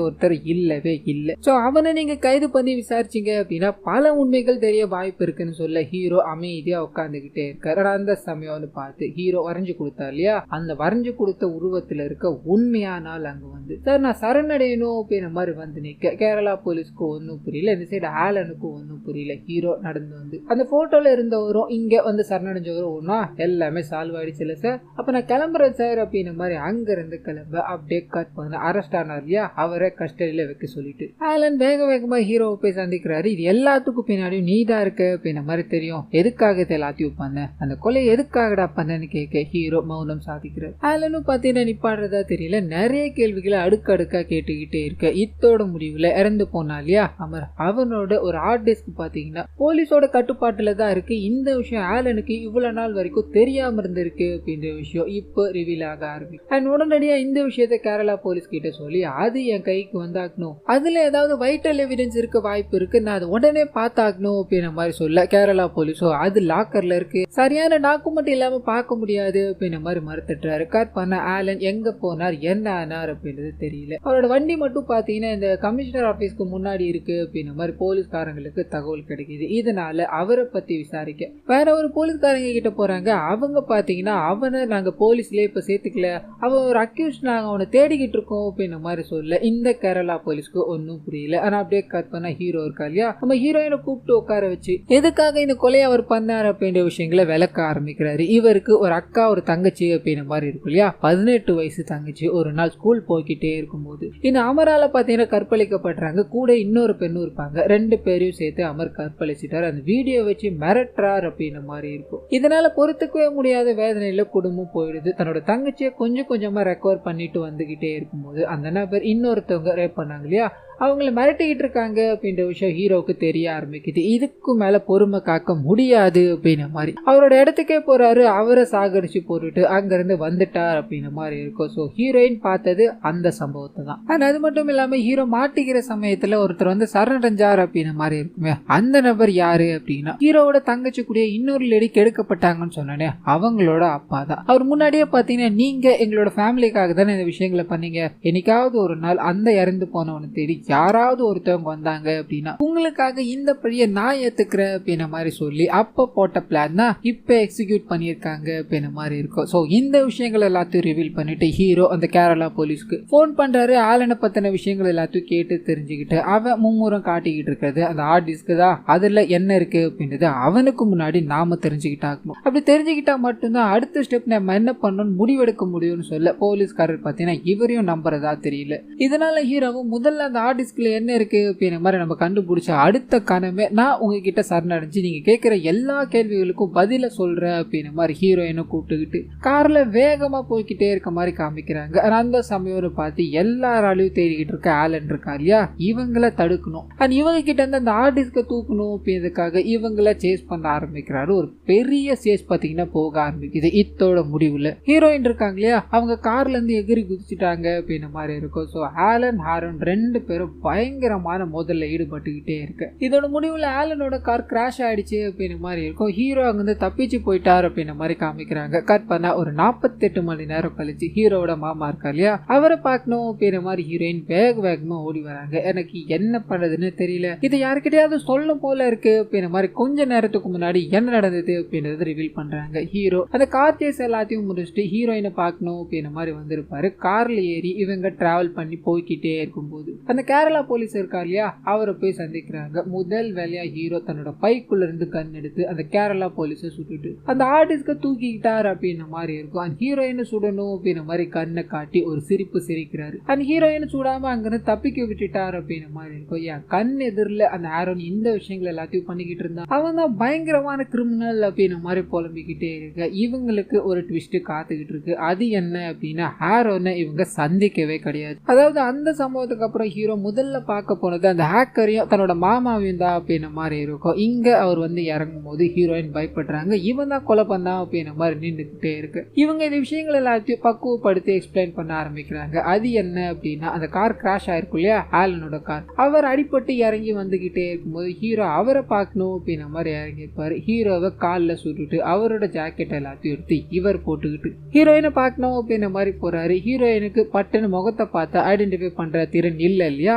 ஒருத்தர் இல்லவே இல்லை. சோ அவனை நீங்க கைது பண்ணி விசாரிச்சீங்க அப்படின்னா பல உண்மைகள் தெரிய வாய்ப்பு இருக்குன்னு சொல்ல ஹீரோ அமைதியா உட்காந்துக்கிட்டே இருக்காரு. அந்த சமயம் பார்த்து ஹீரோ வரைஞ்சு கொடுத்தா இல்லையா, அந்த வரைஞ்சு கொடுத்த உருவத்துல இருக்க உண்மையான ஆள் அங்க வந்து சார் நான் சரணடையணும் அப்படின்ற மாதிரி வந்து நிக்க கேரளா போலீஸ்க்கு ஒன்னும் புரியல, இந்த சைடு ஆலனுக்கும் ஒன்னும் புரியல. ஹீரோ நடந்து வந்து அந்த போட்டோல இருந்தவரும் இங்க வந்து சரணடைஞ்சவரும் ஒன்னா எல்லாமே சால்வ் ஆயிடுச்சுல சார், அப்ப நான் கிளம்புறேன் சார் அப்படின்ற மாதிரி அங்க இருந்து கிளம்ப அப்படியே கட் பண்ண அரெஸ்ட் ஆனார் இல்லையா, அவரை கஸ்டடியில வைக்க சொல்லிட்டு ஆலன் வேகமா ஹீரோவை போய் சந்திக்கிறாரு. இது எல்லாத்துக்கும் பின்னாடியும் நீதான் இருக்க அப்படின்ற மாதிரி தெரியும், எதுக்காக எல்லாத்தையும் பண்ண, அந்த கொலை எதுக்காகடா பண்ணன்னு கேட்க ஹீரோ மௌனம் சாதிக்கிறார். ஆலனும் பாத்தீங்கன்னா நிப்பாடுறதா தெரியல, நிறைய கேள்விகளை அடுக்கடுக்கா கேட்டுக்கிட்டே இருக்க இத்தோட முடிவுல இறந்து போனா இல்லையா அமர், அவனோட ஒரு ஹார்ட் டிஸ்க் பாத்தீங்கன்னா போலீஸோட கட்டுப்பாட்டுல தான் இருக்கு. இந்த விஷயம் ஆலனுக்கு இவ்வளவு நாள் வரைக்கும் தெரியாம இருந்திருக்கு அப்படின்ற விஷயம் இப்போ ரிவீல் ஆக ஆரம்பிக்கும். அண்ட் உடனடியா இந்த விஷயத்தை கேரளா போலீஸ் கிட்ட சொல்லி அது என் கைக்கு வந்தாக்கணும், அதுல ஏதாவது வைட்டல் எவிடன்ஸ் இருக்க வாய்ப்பு இருக்கு, நான் அதை உடனே பார்த்தாக்கணும் அப்படின்ற மாதிரி சொல்ல கேரளா போலீஸோ அது லாக்கர்ல இருக்கு, சரியான டாக்குமெண்ட் இல்லாம பார்க்க முடியாது அப்படின்ற மாதிரி மறுத்துட்டாரு. கட் பண்ண ஆலன் எங்க போனார் என்ன ஆனார் அப்படின்றது தெரியல. அவரோட வண்டி மட்டும் பாத்தீங்கன்னா இந்த கமிஷனர் ஆபீஸ்க்கு முன்னாடி இருக்கு அப்படின்ற மாதிரி போலீஸ்காரங்களுக்கு தகவல் கிடைக்குது. இதனால அவரை பத்தி விசாரிக்க வேற ஒரு போலீஸ்காரங்க கிட்ட போறாங்க. அவங்க பாத்தீங்கன்னா அவனை நாங்க போலீஸ்லயே இப்ப சேர்த்துக்கல, அவன் ஒரு அக்யூஸ், நாங்க அவனை தேடிக்கிட்டு இருக்கோம் அப்படின்ற மாதிரி சொல்ல இந்த கேரளா போலீஸ்க்கு ஒன்னும் புரியல. ஆனா அப்படியே கட் பண்ண ஹீரோ இருக்கா இல்லையா, நம்ம ஹீரோயினை கூப்பிட்டு உட்கார வச்சு எதுக்காக இந்த கொலையை அவர் பண்ணார் அப்படின்ற விஷயங்களை விளக்க ஆரம்பிக்கிறாரு. இவருக்கு ஒரு அக்கா ஒரு தங்கச்சி அப்படின்ற மாதிரி இருக்கும் இல்லையா, 18 வயசு தங்கச்சி ஒரு நாள் ஸ்கூல் போய்கிட்டே இருக்கும்போது இந்த அமரால பாத்தீங்கன்னா கற்பழிக்கப்படுறாங்க. கூட இன்னொரு பெண்ணும் இருப்பாங்க. 2 பேரையும் சேர்த்து அமர் கற்பழிச்சிட்டாரு. அந்த வீடியோ வச்சு மிரட்டுறார் அப்படின்ற மாதிரி இருக்கும். இதனால பொறுத்துக்கவே முடியாத வேதனையில குடும்பம் போயிடுது. தன்னோட தங்கச்சியை கொஞ்சம் கொஞ்சமா ரெக்கவர் பண்ணிட்டு வந்துகிட்டே இருக்கும்போது அந்த நபர் இன்னொருத்தவங்க ரேப் பண்ணாங்க இல்லையா, அவங்கள மிரட்டிக்கிட்டு இருக்காங்க அப்படின்ற விஷயம் ஹீரோவுக்கு தெரிய ஆரம்பிக்குது. இதுக்கு மேல பொறுமை காக்க முடியாது அப்படின்ற மாதிரி அவரோட இடத்துக்கே போறாரு. அவரை சாகடிச்சு போட்டுட்டு அங்க இருந்து வந்துட்டார் அப்படின்ற மாதிரி இருக்கும். சோ ஹீரோயின் பார்த்தது அந்த சம்பவத்தை தான். அண்ட் அது மட்டும் இல்லாம ஹீரோ மாட்டிக்கிற சமயத்துல ஒருத்தர் வந்து சரணடைஞ்சார் அப்படின்ற மாதிரி இருக்குமே, அந்த நபர் யாரு அப்படின்னா ஹீரோவோட தங்கச்சி கூட இன்னொரு லேடி கெடுக்கப்பட்டாங்கன்னு சொன்னேன், அவங்களோட அப்பா தான். அவர் முன்னாடியே பாத்தீங்கன்னா நீங்க எங்களோட ஃபேமிலிக்காக தானே இந்த விஷயங்களை பண்ணீங்க, என்னைக்காவது ஒரு நாள் அந்த இறந்து போனவனை தேடி யாராவது ஒருத்தவங்க வந்தாங்க அப்படின்னா உங்களுக்காக இந்த பழிய நான் ஏத்துக்கிறேன் அப்படின்ற மாதிரி சொல்லி அப்ப போட்ட பிளான் தான் இப்ப எக்ஸிக்யூட் பண்ணிருக்காங்க அப்படின்ற மாதிரி இருக்கும். சோ இந்த விஷயங்கள் எல்லாத்தையும் ரிவீல் பண்ணிட்டு ஹீரோ அந்த கேரளா போலீஸ்க்கு போன் பண்றாரு. ஆலனை பத்தின விஷயங்கள் எல்லாத்தையும் கேட்டு தெரிஞ்சுக்கிட்டு அவன் மும்முரம் காட்டிக்கிட்டு இருக்கிறது அந்த ஹார்ட் டிஸ்க் தான், அதுல என்ன இருக்கு அப்படின்றது அவனுக்கு முன்னாடி நாம தெரிஞ்சுக்கிட்டாக்கணும். அப்படி தெரிஞ்சுக்கிட்டா மட்டும்தான் அடுத்த ஸ்டெப் நம்ம என்ன பண்ணணும்னு முடிவெடுக்க முடியும்னு சொல்ல போலீஸ்காரர் பாத்தீங்கன்னா இவரையும் நம்புறதா தெரியல. இதனால ஹீரோவும் முதல்ல அந்த ஹார்ட் டிஸ்க்ல என்ன இருக்கு அப்படின்ற மாதிரி நம்ம கண்டுபிடிச்ச அடுத்த கணமே நான் உங்ககிட்ட சரணடைஞ்சு நீங்க கேட்கிற எல்லா கேள்விகளுக்கும் பதில சொல்றேன் அப்படின்ற மாதிரி ஹீரோயினை கூப்பிட்டுக்கிட்டு கார்ல வேகமா போய்கிட்டே இருக்க மாதிரி காமிக்கிறாங்க. அந்த சமயம் பார்த்து எல்லாராலையும் தேடிக்கிட்டு இருக்க ஆலன் இருக்கா இல்லையா, இவங்களை தடுக்கணும் அண்ட் இவங்க கிட்ட இருந்து அந்த ஹார்ட் டிஸ்க தூக்கணும் அப்படின்றதுக்காக இவங்களை சேஸ் பண்ண ஆரம்பிக்கிறாரு. ஒரு பெரிய சேஸ் பாத்தீங்கன்னா போக ஆரம்பிக்குது. இத்தோட முடிவுல ஹீரோயின் இருக்காங்க இல்லையா, அவங்க கார்ல இருந்து எகிரி குதிச்சுட்டாங்க அப்படின்ற மாதிரி இருக்கும். சோ ஆலன் ஹாரன் 2 பேரும் பயங்கரமான மோதல்ல ஈடுபட்டுக்கிட்டே இருக்கு. இதோட முடிவுல ஆலனோட கார் கிராஷ் ஆயிடுச்சு அப்படின்ற மாதிரி இருக்கும். ஹீரோ அங்கிருந்து தப்பிச்சு போயிட்டார் அப்படின்ற மாதிரி காமிக்கிறாங்க. கட் பண்ணா ஒரு 48 மணி நேரம் கழிச்சு ஹீரோட மாமா இருக்கா இல்லையா, அவரை பார்க்கணும் அப்படின்ற மாதிரி ஹீரோயின் வேகமா ஓடி வராங்க. எனக்கு என்ன பண்றதுன்னு தெரியல, இது யாருக்கிட்டையாவது சொல்லும் போல இருக்கு அப்படின்ற மாதிரி கொஞ்ச நேரத்துக்கு முன்னாடி என்ன நடந்தது அப்படின்றது ரிவீல் பண்றாங்க. ஹீரோ அந்த கார் சேஸ் எல்லாத்தையும் முடிச்சுட்டு ஹீரோயினை பார்க்கணும் அப்படின்ற மாதிரி வந்திருப்பாரு. கார்ல ஏறி இவங்க டிராவல் பண்ணி போய்கிட்டே இருக்கும்போது அந்த கேரளா போலீஸ் இருக்கா இல்லையா, அவரை போய் சந்திக்கிறாங்க. முதல் வேலையா ஹீரோ தன்னோட பைக்குள்ள இருந்து கண் எடுத்து அந்த கேரளா போலீஸை சுட்டுட்டு அந்த ஆர்டிஸ்ட தூக்கிக்கிட்டார் அப்படின்ற மாதிரி இருக்கும். அந்த ஹீரோயினை சுடணும் அப்படின்ற மாதிரி கண்ணை காட்டி ஒரு சிரிப்பு சிரிக்கிறாரு. அந்த ஹீரோயின் சூடாம அங்கிருந்து தப்பிக்க விட்டுட்டாரு அப்படின்னு மாதிரி இருக்கும். என் கண் எதிரில் அந்த ஆரோன் இந்த விஷயங்கள் எல்லாத்தையும் பண்ணிக்கிட்டு இருந்தான். அவன் தான் பயங்கரமான கிரிமினல் அப்படின்னு மாதிரி புலம்பிக்கிட்டே இருக்கு. இவங்களுக்கு ஒரு ட்விஸ்ட் காத்துக்கிட்டு இருக்கு. அது என்ன அப்படின்னா ஆரோனை இவங்க சந்திக்கவே கிடையாது. அதாவது அந்த சம்பவத்துக்கு அப்புறம் ஹீரோ முதல்ல பார்க்க போனது அந்த ஹேக்கரையும் தன்னோட மாமாவையும் தான் அப்படின்னு மாதிரி இருக்கும். இங்க அவர் வந்து இறங்கும் போது ஹீரோயின் பயப்படுறாங்க. இவன் தான் கொலை பண்ணா அப்படின்னு மாதிரி நின்றுகிட்டே இருக்கு. இவங்க இந்த விஷயங்கள் எல்லாத்தையும் பக்குவப்படுத்தி எக்ஸ்பிளைன் பண்ண ஆரம்பிக்கிறாங்க. அது என்ன அப்படின்னா அந்த கார் கிராஷ் ஆயிருக்கும் இல்லையா, ஆலனோட கார். அவர் அடிபட்டு இறங்கி வந்துகிட்டே இருக்கும்போது ஹீரோ அவரை பார்க்கணும் அப்படின்ற மாதிரி இறங்கியிருப்பாரு. ஹீரோவை காலில் சுட்டுட்டு அவரோட ஜாக்கெட் எல்லாத்தையும் எடுத்து இவர் போட்டுக்கிட்டு ஹீரோயினை பார்க்கணும் அப்படின்ற மாதிரி போறாரு. ஹீரோயினுக்கு பட்டுன்னு முகத்தை பார்த்து ஐடென்டிஃபை பண்ற திறன் இல்லை இல்லையா,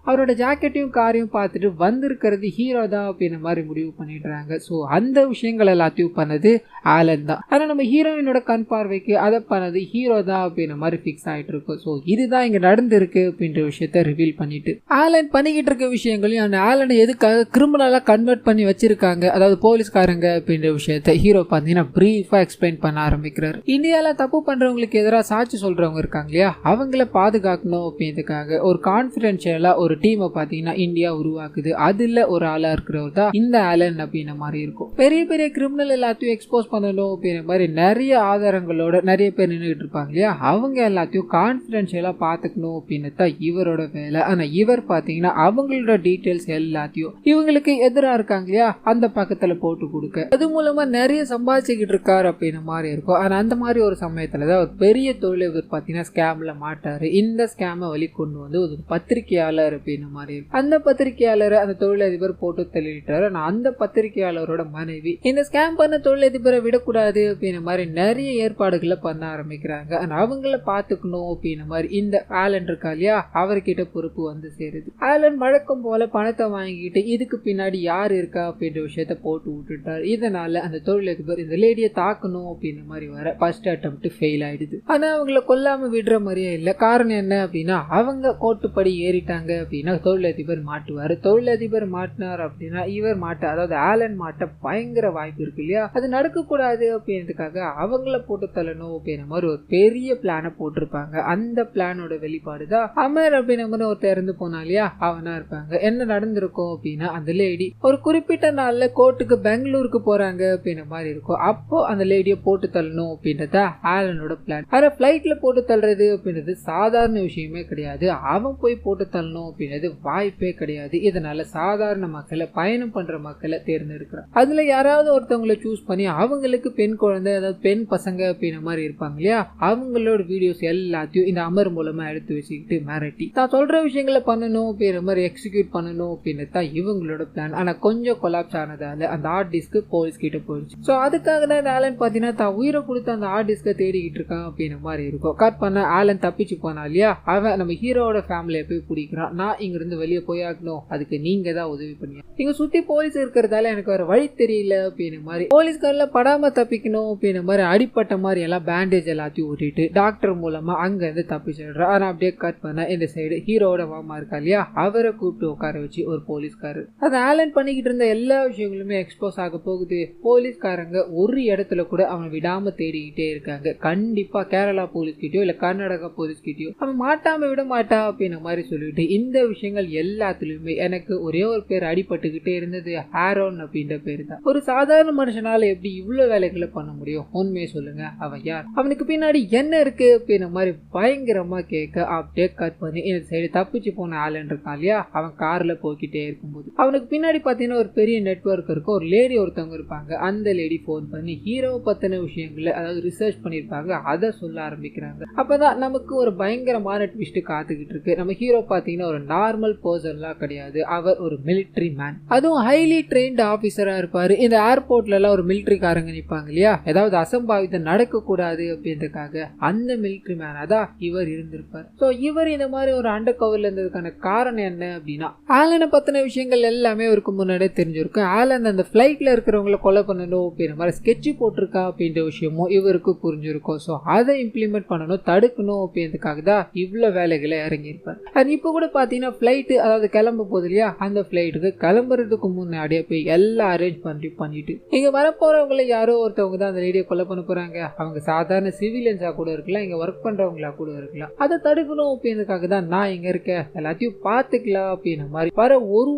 அவரோட ஜாக்கெட்டையும் காரையும் பார்த்துட்டு வந்திருக்கிறது ஹீரோ தான் அப்படின்ற மாதிரி முடிவு பண்ணிடுறாங்க. ஸோ அந்த விஷயங்கள் எல்லாத்தையும் பண்ணது ஆலன் தான். ஆனா நம்ம ஹீரோயினோட கண் பார்வைக்கு அதை பண்ணது ஹீரோ தான் அப்படின்ற மாதிரி ஃபிக்ஸ் ஆயிட்டு இருக்கும். ஸோ இதுதான் இங்க நடந்திருக்கு அப்படின்ற விஷயத்த ரிவீல் பண்ணிட்டு ஆலன் பண்ணிக்கிட்டு இருக்க விஷயங்களையும் அந்த ஆலனை எதுக்காக கிரிமினலா கன்வெர்ட் பண்ணி வச்சிருக்காங்க, அதாவது போலீஸ்காரங்க அப்படின்ற விஷயத்த ஹீரோ பார்த்தீங்கன்னா பிரீஃபா எக்ஸ்பிளைன் பண்ண ஆரம்பிக்கிறார். இந்தியால தப்பு பண்றவங்களுக்கு எதிராக சாட்சி சொல்றவங்க இருக்காங்க இல்லையா, அவங்கள பாதுகாக்கணும் அப்படின்றதுக்காக ஒரு கான்ஃபிடென்ஷியலா ஒரு டீமை பார்த்தீங்கன்னா இந்தியா உருவாக்குது. அதுல ஒரு ஆளா இருக்கிறவர் தான் இந்த ஆலன் அப்படின்ற மாதிரி இருக்கும். பெரிய பெரிய கிரிமினல் எல்லாத்தையும் எக்ஸ்போஸ் பண்ணணும் அப்படின்ற மாதிரி நிறைய ஆதாரங்களோட நிறைய பேர் நின்றுட்டு இருப்பாங்க இல்லையா, அவங்க எல்லாத்தையும் கான்ஃபிடென்ஷியலா பார்த்துக்கணும் அப்படின்னு தான் இவரோட வேலை. ஆனா இவர் பார்த்தீங்கன்னா அவங்களோட டீட்டெயில்ஸ் எல்லாத்தையும் இவங்களுக்கு எதிராக இருக்காங்க இல்லையா அந்த பக்கத்துல போட்டு கொடுக்க, அது மூலமா நிறைய சம்பாதிச்சுக்கிட்டு இருக்காரு அப்படின்னு மாதிரி இருக்கும். ஆனா அந்த மாதிரி ஒரு சமயத்துல தான் ஒரு பெரிய தொழிலதிபர் பார்த்தீங்கன்னா ஸ்கேம்ல மாட்டாரு. இந்த ஸ்கேமை வெளிக்கொண்டு வந்து ஒரு பத்திரிகையாளர் அப்படின்னு மாதிரி இருக்கும். அந்த பத்திரிகையாளரை அந்த தொழிலதிபர் போட்டு தள்ளிட்டாரு. ஆனா அந்த பத்திரிகையாளரோட மனைவி இந்த ஸ்கேம் பண்ண தொழிலதிபரை விடக்கூடாது அப்படின்னு மாதிரி நிறைய ஏற்பாடுகளை பண்ண ஆரம்பிக்கிறாங்க. அவங்கள பாத்துக்கணும் அப்படின்னு மாதிரி இந்த ஆலன் இருக்கா இல்லையா அவர்கிட்ட பொறுப்பு வந்து சேருது. ஆலன் வழக்கம் போல பணத்தை வாங்கிட்டு இதுக்கு பின்னாடி யார் இருக்கா அப்படின்ற விஷயத்த போட்டு விட்டுட்டார். இதனால அந்த தொழிலதிபர் இந்த லேடியை தாக்கணும் அப்படின்னு மாதிரி வர ஃபர்ஸ்ட் அட்டெம்ப்ட் ஃபெயில் ஆயிடுது. ஆனா அவங்கள கொல்லாம விடுற மாதிரியே இல்ல. காரணம் என்ன அப்படின்னா அவங்க கோட்டுப்படி ஏறிட்டாங்க அப்படின்னா தொழிலதிபர் மாட்டுவாரு. தொழிலதிபர் மாட்டினார் அப்படின்னா இவர் மாட்ட, அதாவது ஆலன் மாட்ட பயங்கர வாய்ப்பு இருக்கு இல்லையா, அது நடக்க கூடாது அப்படின்றதுக்காக அவங்கள போட்டு தள்ளணும் அப்படின்ற மாதிரி ஒரு பெரிய பிளான போட்டிருப்பாங்க. அந்த பிளானோட வெளிப்பாடு தான் அமர் அப்படின்ற மாதிரி ஒருத்தர் இறந்து போனா இல்லையா அவனா இருப்பாங்க. என்ன நடந்திருக்கும் அப்படின்னா அந்த லேடி ஒரு குறிப்பிட்ட நாள்ல கோர்ட்டுக்கு பெங்களூருக்கு போறாங்க அப்படின்ற மாதிரி இருக்கும். அப்போ அந்த லேடியை போட்டு தள்ளணும் அப்படின்றத ஆலனோட பிளான். ஆனா பிளைட்ல போட்டு தள்ளுறது அப்படின்றது சாதாரண விஷயமே கிடையாது. அவன் போய் போட்டு தள்ளணும் அப்படின்றது வாய்ப்பே கிடையாது. இதனால சாதாரண மக்களை, பயணம் பண்ற மக்களை தேர்ந்தெடுக்கிறான். அதுல யாராவது ஒருத்தவங்களை சூஸ் பண்ணி அவங்களுக்கு பெண் குழந்தை, அதாவது பெண் பசங்க அப்படின்ற மாதிரி இருப்பாங்க இல்லையா, அவங்களோட வீடியோஸ் எல்லாத்தையும் இந்த அமர் மூலமா எடுத்து வச்சுக்கிட்டு மிரட்டி தான் சொல்ற விஷயங்களை பண்ணணும் அப்படின்ற மாதிரி எக்ஸிக்யூட் பண்ணணும் அப்படின்னு தான் இவங்களோட பிளான். ஆனா கொஞ்சம் கொலாப்ஸ் ஆனதால அந்த ஹார்ட் டிஸ்க் போலீஸ் கிட்ட போயிடுச்சு. ஸோ அதுக்காக தான் ஆலன் பார்த்தீங்கன்னா தான் உயிரை கொடுத்து அந்த ஹார்ட் டிஸ்கை தேடிக்கிட்டு இருக்கான் அப்படின்ற மாதிரி இருக்கும். கட் பண்ண ஆலன் தப்பிச்சு போனா இல்லையா, அவன் நம்ம ஹீரோட ஃபேமிலியை போய் பிடிக்கிறான். நான் இங்க இருந்து வெளியே போயாக்கணும், அதுக்கு நீங்க தான் உதவி பண்ணி, இங்க சுத்தி போலீஸ் இருக்கிறதால எனக்கு வேற வழி தெரியல அப்படின்னு மாதிரி போலீஸ்காரில் படாம தப்பிக்கணும் அப்படின்ற மாதிரி அடிப்பட்ட மாதிரி எல்லாம் பேண்டேஜ் எல்லாத்தையும் ஊட்டிட்டு டாக்டர் மூலமா அங்க இருந்து தப்பிச்சிடுறான். ஆனா அப்படியே கட் பண்ண இந்த சைடு ஹீரோட மாமா இருக்கா இல்லையா அவரை கூப்பிட்டு உட்கார வச்சு ஒரு போலீஸ்காரர் அது ஆலன் பண்ணிக்கிட்டு இருந்த எல்லா விஷயங்களுமே எக்ஸ்போஸ் ஆக போகுது. போலீஸ்காரங்க ஒரு இடத்துல கூட அவன் விடாம தேடிக்கிட்டே இருக்காங்க. கண்டிப்பா கேரளா போலீஸ் கிட்டயோ இல்ல கர்நாடகா போலீஸ் கிட்டயோ அவன் மாட்டாம விட மாட்டா அப்படின்ற மாதிரி சொல்லிட்டு இந்த விஷயங்கள் எல்லாத்துலயுமே எனக்கு ஒரே ஒரு பேர் அடிபட்டுக்கிட்டே இருந்தது, ஆரோன் அப்படின்ற பேரு தான். ஒரு சாதாரண மனுஷனால எப்படி இவ்வளவு வேலைகளை பண்ண முடியும், உண்மையை சொல்லுங்க, அவன் யார், அவனுக்கு பின்னாடி என்ன இருக்கு அப்படின்ற மாதிரி பயங்கரமா கேட்க அப்படியே கட் பண்ணி இந்த சைடு தப்பிச்சு போன ஆலன் இருக்கான் இல்லையா அவன் கார்ல போய்கிட்டே இருக்கும்போது அவனுக்கு பின்னாடி பாத்தீங்கன்னா ஒரு பெரிய நெட்வொர்க் இருக்கும். ஒரு லேடி ஒருத்தவங்க இருப்பாங்க. அந்த லேடி போன் பண்ணி ஹீரோவை பத்தின விஷயங்களை, அதாவது ரிசர்ச் பண்ணிருப்பாங்க, அதை சொல்ல ஆரம்பிக்கிறாங்க. அப்பதான் நமக்கு ஒரு பயங்கரமான ட்விஸ்ட் காத்துக்கிட்டு இருக்கு. நம்ம ஹீரோ பாத்தீங்கன்னா ஒரு நார்மல் பர்சன்லாம் கிடையாது, அவர் ஒரு மிலிட்டரி மேன், அதுவும் ஹைலி ட்ரெயின்ட் ஆபீசரா இருப்பாரு. இந்த ஏர்போர்ட்ல எல்லாம் ஒரு மிலிட்டரி காரங்க நிற்பாங்க இல்லையா, ஏதாவது அசம்பாவிதம் நடக்க கூடாது அப்படின்றதுக்காக அந்த மிலிட்டரி மேனா தான் இவர் இருந்திருப்பார். சோ இவர் இந்த மாதிரி ஒரு அண்டர் கவர்ல இருந்ததுக்கான காரணம் என்ன அப்படின்னா ஆலனை பத்தின விஷயங்கள் எல்லாமே அவருக்கு முன்னாடியே தெரிஞ்சிருக்கும். ஆலன் அந்த பிளைட்ல இருக்கிறவங்களை கொலை பண்ணணும் அப்படின்ற மாதிரி ஸ்கெட்ச் போட்டிருக்கா அப்படின்ற விஷயமும் இவருக்கு புரிஞ்சிருக்கும். ஸோ அதை இம்ப்ளிமெண்ட் பண்ணணும், தடுக்கணும் அப்படின்றதுக்காக தான் இவ்வளவு வேலைகளை இறங்கியிருப்பார். அது இப்போ கூட பாத்தீங்கன்னா பிளைட், அதாவது கிளம்ப போகுது இல்லையா, அந்த பிளைட்டுக்கு கிளம்புறதுக்கு முன்னாடியே போய் எல்லாம் அரேஞ்ச் பண்ணிட்டு இங்க வரப்போறவங்களை யாரோ ஒருத்தவங்க தான் அந்த லேடியை கொலை பண்ண போறாங்க. அவங்க சாதாரண சிவிலியன்ஸா கூட இருக்கலாம், இங்க ஒர்க் பண்றவங்களா கூட இருக்கலாம். அதை தடுக்கணும் அப்படின்றதுக்காக தான் நான் இங்க இருக்கேன், எல்லாத்தையும் பாத்துக்கலாம் அப்படின்ற மாதிரி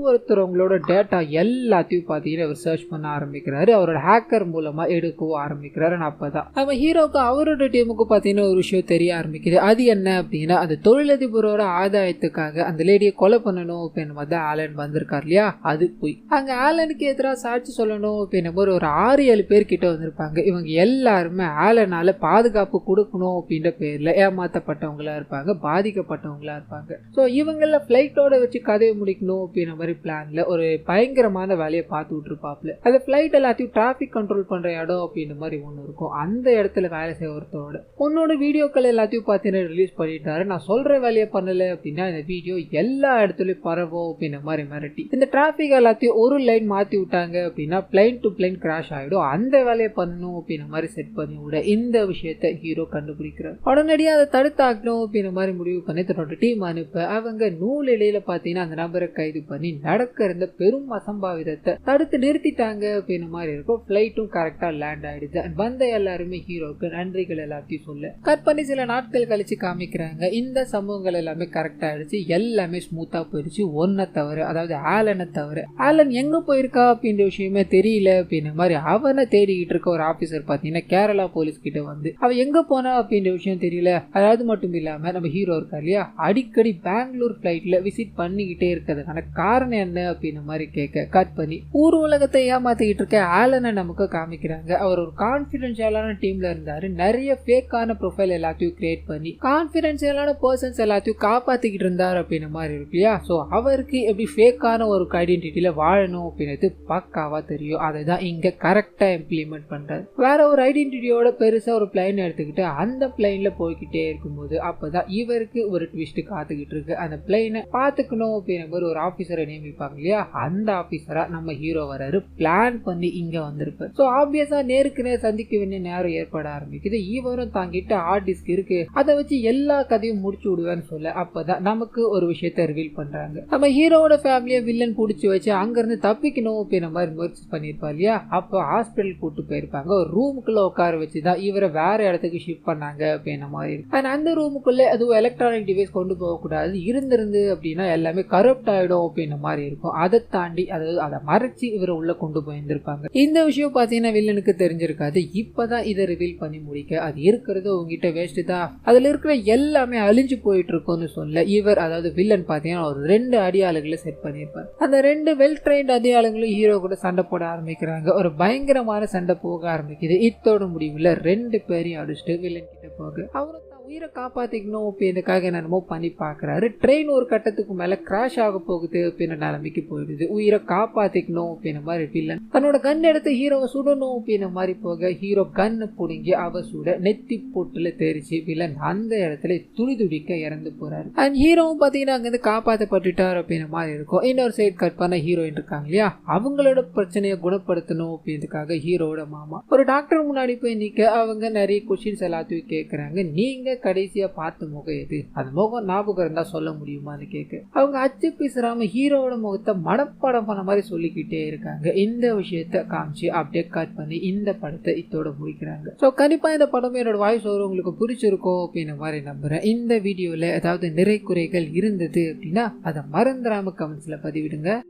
ஒருத்தரவங்களோட டேட்டா எல்லாத்தையும் பாத்தீங்கன்னா அவர் சர்ச் பண்ண ஆரம்பிக்கிறாரு. அவரோட ஹேக்கர் மூலமா எடுக்கவும் ஆரம்பிக்கிறாரு. அப்பதான் அவன் ஹீரோக்கு அவரோட டீமுக்கு பாத்தீங்கன்னா ஒரு விஷயம் தெரிய ஆரம்பிக்குது. அது என்ன அப்படின்னா, அது தொழிலதிபரோட ஆதாயத்துக்காக அந்த லேடியை கொலை பண்ணணும் அப்படின்னு மாதிரி ஆலன் வந்திருக்காரு இல்லையா, அது போய் அங்க ஆலனுக்கு எதிராக சாட்சி சொல்லணும் அப்படின்னு போது ஒரு 6-7 பேர் கிட்ட வந்திருப்பாங்க. இவங்க எல்லாருமே ஆலனால பாதுகாப்பு கொடுக்கணும் அப்படின்ற பேர்ல ஏமாத்தப்பட்டவங்களா இருப்பாங்க, பாதிக்கப்பட்டவங்களா இருப்பாங்க. சோ இவங்கள பிளைட்டோட வச்சு கதையை முடிக்கணும் அப்படின்ற மாதிரி பிளான்ல ஒரு பயங்கரமான வேலையை பார்த்துட்டு இருப்பாப்ல. அந்த பிளைட் எல்லாத்தையும் டிராபிக் கண்ட்ரோல் பண்ற இடம் அப்படின்ற மாதிரி ஒண்ணு இருக்கும். அந்த இடத்துல வேலை செய்யறதோட உன்னோட வீடியோக்கள் எல்லாத்தையும் பார்த்தீங்கன்னா ரிலீஸ் பண்ணிட்டாரு. நான் சொல்ற வேலையை பண்ணல அப்படின்னா இந்த வீடியோ எல்லா இடத்துலயும் பரவும் அப்படின்ற மாதிரி மிரட்டி இந்த டிராபிக் எல்லாத்தையும் ஒரு லைன் மாத்தி விட்டாங்க அப்படின்னா பிளைன் டு பிளைன் கிராஷ் ஆயிடும். அந்த வேலையை பண்ணணும் அப்படின்ற மாதிரி செட் பண்ணி விட இந்த விஷயத்த ஹீரோ கண்டுபிடிக்கிறார். உடனடியாக அதை தடுத்தாக்கணும் அப்படின்ற மாதிரி முடிவு பண்ணி தன்னோட டீம் அனுப்ப அவங்க நூல் இடையில பாத்தீங்கன்னா அந்த நபரை கைது பண்ணி நடக்க இருந்த பெரும் அசம்பாவிதத்தை தடுத்து நிறுத்திட்டாங்க அப்படின்ற மாதிரி இருக்கும். பிளைட்டும் கரெக்டா லேண்ட் ஆயிடுது. வந்த எல்லாருமே ஹீரோக்கு நன்றிகள் எல்லாத்தையும் சொல்ல கட் பண்ணி சில நாட்கள் கழிச்சு காமிக்கிறாங்க. இந்த சம்பவங்கள் எல்லாமே கரெக்டா ஆயிடுச்சு, எல்லாமே ஸ்மூத்தா போயிடுச்சு. ஒன்ன தவிர, அதாவது ஆலனை தவிர. ஆலன் எங்க போயிருக்கா அப்படின்ற விஷயமே தெரியல அப்படின்ற மாதிரி அவனை தேடிக்கிட்டு இருக்க ஒரு ஆபீசர் பாத்தீங்கன்னா கேரளா போலீஸ் கிட்ட வந்து அவ எங்க போனா அப்படின்ற விஷயம் தெரியல. அதாவது மட்டும் இல்லாம நம்ம ஹீரோ இருக்கா இல்லையா, அடிக்கடி பெங்களூர் பிளைட்ல விசிட் பண்ணிக்கிட்டே இருக்கிறதுக்கான காரணம் என்ன அப்படின்ற மாதிரி கேட்க கட் பண்ணி ஊர் உலகத்தை ஏமாத்திக்கிட்டு இருக்க ஆலனை நமக்கு காமிக்கிறாங்க. அவர் ஒரு கான்பிடென்ஷியலான டீம்ல இருந்தாரு. நிறைய ஃபேக்கான ப்ரொஃபைல் எல்லாத்தையும் கிரியேட் பண்ணி கான்பிடென்ஷியலான பர்சன்ஸ் எல்லாத்தையும் காப்பாத்திக்கிட்டு இருந்தார் அப்படின்ற மாதிரி இருக்கு இல்லையா. சோ அவருக்கு எப்படி ஃபேக்கான ஒரு ஐடென்டிட்டியில வாழணும் அப்படின்றது பக்காவா தெரியும். அதை தான் இங்க கரெக்டா இம்ப்ளிமெண்ட் பண்றாரு. வேற ஒரு ஐடென்டிட்டியோட பெருசா ஒரு பிளைன் எடுத்துக்கிட்டு அந்த பிளைன்ல போய்கிட்டே இருக்கும்போது அப்பதான் இவருக்கு ஒரு ட்விஸ்ட் காத்துக்கிட்டு இருக்கு. அந்த பிளைனை பாத்துக்கணும் அப்படின்ற ஒரு ஆபீசரை நியமிப்பாங்க இல்லையா, அந்த ஆபீசரா நம்ம ஹீரோ வராரு. பிளான் பண்ணி இங்க வந்திருப்பாரு. சோ ஆப்வியஸா நேருக்கு நேர் சந்திக்க வேண்டிய நேரம் ஏற்பட ஆரம்பிக்குது. இவரும் தாங்கிட்டு ஹார்ட் டிஸ்க் இருக்கு, அதை வச்சு எல்லா கதையும் முடிச்சு விடுவேன்னு சொல்ல அப்பதான் நமக்கு ஒரு விஷயத்த ரிவீல் பண்றாங்க. நம்ம ஹீரோவோட ஃபேமிலியை வில்லன் புடிச்சு வச்சு அங்க இருந்து தப்பிக்கணும் அப்படின்ற மாதிரி முயற்சி பண்ணிருப்பா இல்லையா. அப்ப ஹாஸ்பிட்டல் கூட்டு போயிருப்பாங்க. ஒரு ரூமுக்குள்ள உட்கார வச்சுதான் இவரை வேற இடத்துக்கு ஷிஃப்ட் பண்ணாங்க அப்படின்ற மாதிரி. அந்த ரூமுக்குள்ள அதுவும் எலக்ட்ரானிக் டிவைஸ் கொண்டு போக கூடாது, இருந்திருந்து அப்படின்னா எல்லாமே கரப்ட் ஆயிடும் அப்படின்ற மாதிரி இருக்கும். அதை தாண்டி அதாவது அதை மறைச்சு இவரை உள்ள கொண்டு போயிருந்திருப்பாங்க. இந்த விஷயம் பாத்தீங்கன்னா வில்லனுக்கு தெரிஞ்சிருக்காது. இப்பதான் இதை ரிவீல் பண்ணி முடிக்க அது இருக்கிறது உங்ககிட்ட வேஸ்ட் தான், அதுல இருக்கிற எல்லாமே அழிஞ்சு போயிட்டு இருக்கும்னு சொல்ல இவர் அதாவது வில்லன் பாத்தீங்கன்னா ஒரு 2 அடியாளுகளை செட் பண்ணிருப்பார். அந்த 2 வெல் ட்ரெயின்ட் அடியாளுங்களும் ஹீரோ கூட சண்டை போட ஆரம்பிக்கிறாங்க. ஒரு பயங்கரமான சண்டை போக ஆரம்பிக்குது. இத்தோட முடிவுல 2 பேரையும் அடிச்சுட்டு வில்லன் கிட்ட போக அவரும் உயிரை காப்பாத்திக்கணும் அப்படின்றதுக்காக என்னமோ பண்ணி பாக்குறாரு. ட்ரெயின் ஒரு கட்டத்துக்கு மேல கிராஷ் ஆக போகுது அப்படின்னு நிலைமைக்கு போயிடுது. உயிரை காப்பாத்திக்கணும் அப்படின்ற மாதிரி வில்லன் தன்னோட கன் எடுத்து ஹீரோவை சுடணும் அப்படின்ற மாதிரி போக ஹீரோ கண்ணு புடுங்கி அவ சுட நெத்தி போட்டுல தெரிச்சு வில்லன் அந்த இடத்துல துடி துடிக்க இறந்து போறாரு. அண்ட் ஹீரோவும் பாத்தீங்கன்னா அங்கிருந்து காப்பாற்றப்பட்டுட்டார் அப்படின்ற மாதிரி இருக்கும். இன்னொரு சைட் கட் பண்ண ஹீரோயின் இருக்காங்க இல்லையா, அவங்களோட பிரச்சனையை குணப்படுத்தணும் அப்படின்றதுக்காக ஹீரோட மாமா ஒரு டாக்டர் முன்னாடி போய் நிக்க அவங்க நிறைய கொஸ்டின்ஸ் எல்லாத்தையும் கேட்கறாங்க. நீங்க கடைசியா பார்த்த முகம் எது, அது முகம் ஞாபகம் இருந்தா சொல்ல முடியுமான்னு கேட்க அவங்க அச்சு பேசுறாம ஹீரோட முகத்தை மனப்பாடம் பண்ண மாதிரி சொல்லிக்கிட்டே இருக்காங்க. இந்த விஷயத்த காமிச்சு அப்படியே கட் பண்ணி இந்த படத்தை இதோட முடிக்கிறாங்க. சோ கண்டிப்பா இந்த படம் என்னோட வாய்ஸ் ஓவர் உங்களுக்கு பிடிச்சிருக்கும் அப்படின்ற மாதிரி நம்புறேன். இந்த வீடியோல ஏதாவது நிறை குறைகள் இருந்தது அப்படின்னா அதை மறந்துடாம கமெண்ட்ஸ்ல பதிவிடுங்க.